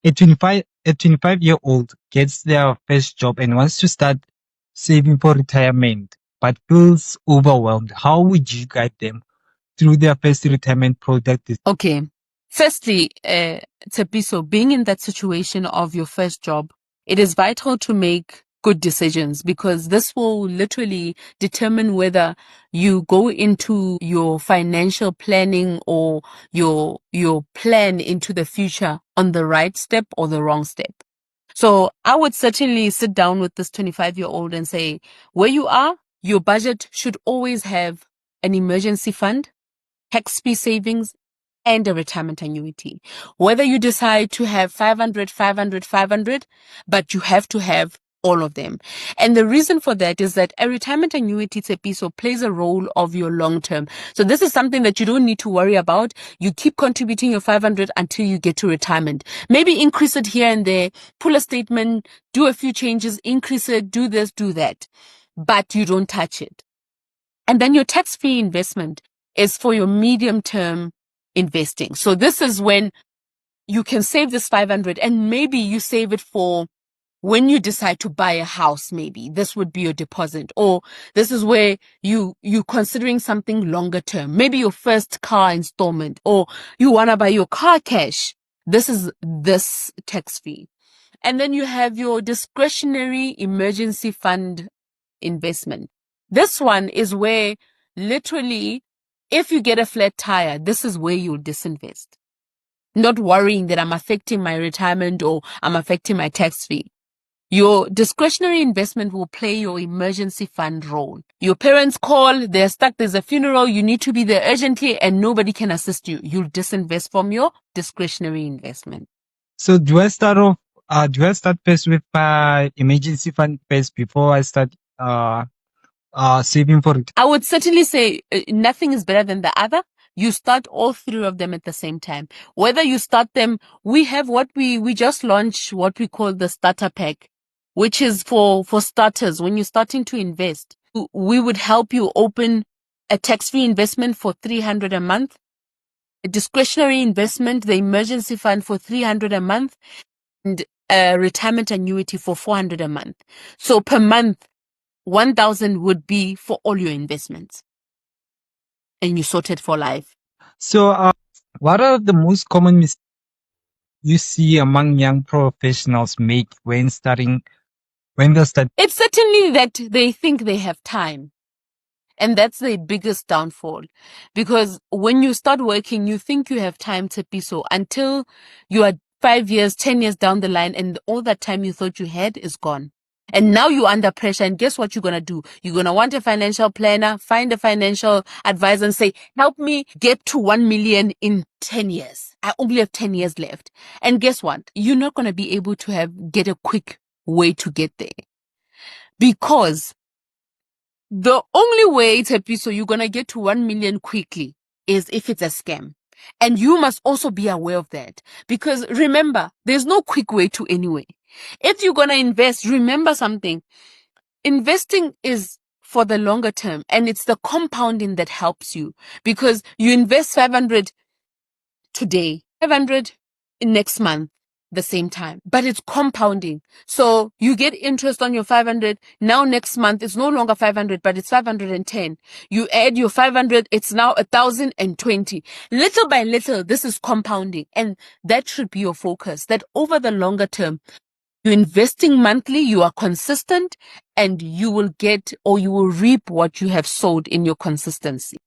A 25-year-old gets their first job and wants to start saving for retirement, but feels overwhelmed. How would you guide them through their first retirement product? Okay. Firstly, Tepiso, being in that situation of your first job, it is vital to make good decisions because this will literally determine whether you go into your financial planning or your plan into the future on the right step or the wrong step. So I would certainly sit down with this 25-year-old and say, where you are, your budget should always have an emergency fund, tax-free savings, and a retirement annuity. Whether you decide to have 500, 500, 500, but you have to have all of them. And the reason for that is that a retirement annuity, Tsepiso, plays a role of your long term. So this is something that you don't need to worry about. You keep contributing your 500 until you get to retirement. Maybe increase it here and there, pull a statement, do a few changes, increase it, do this, do that. But you don't touch it. And then your tax-free investment is for your medium-term investing. So this is when you can save this 500 and maybe you save it for when you decide to buy a house. Maybe this would be your deposit, or this is where you considering something longer term, maybe your first car installment, or you want to buy your car cash. This is this tax-free. And then you have your discretionary emergency fund investment. This one is where literally, if you get a flat tire, this is where you'll disinvest. Not worrying that I'm affecting my retirement or I'm affecting my tax fee. Your discretionary investment will play your emergency fund role. Your parents call, they're stuck, there's a funeral, you need to be there urgently and nobody can assist you. You'll disinvest from your discretionary investment. So do I start first with my emergency fund first before I start saving for it? I would certainly say nothing is better than the other. You start all three of them at the same time. Whether you start them, we have what we just launched, what we call the starter pack, which is for starters. When you're starting to invest, we would help you open a tax-free investment for 300 a month, a discretionary investment, the emergency fund for 300 a month, and a retirement annuity for 400 a month. So per month, 1,000 would be for all your investments. And you sorted for life. So what are the most common mistakes you see among young professionals make when they're studying? It's certainly that they think they have time. And that's the biggest downfall. Because when you start working, you think you have time to be so until you are 5 years, 10 years down the line, and all that time you thought you had is gone. And now you're under pressure. And guess what you're going to do? You're going to want a financial planner, find a financial advisor and say, help me get to 1 million in 10 years. I only have 10 years left. And guess what? You're not going to be able to get a quick way to get there. Because the only way, Tepiso, you're going to get to 1 million quickly is if it's a scam. And you must also be aware of that. Because remember, there's no quick way to anyway. If you're going to invest, remember something. Investing is for the longer term, and it's the compounding that helps you. Because you invest 500 today, 500 next month, the same time, but it's compounding. So you get interest on your 500. Now next month, it's no longer 500, but it's 510. You add your 500, it's now 1,020. Little by little, this is compounding. And that should be your focus, that over the longer term, you're investing monthly, you are consistent, and you will get or you will reap what you have sowed in your consistency.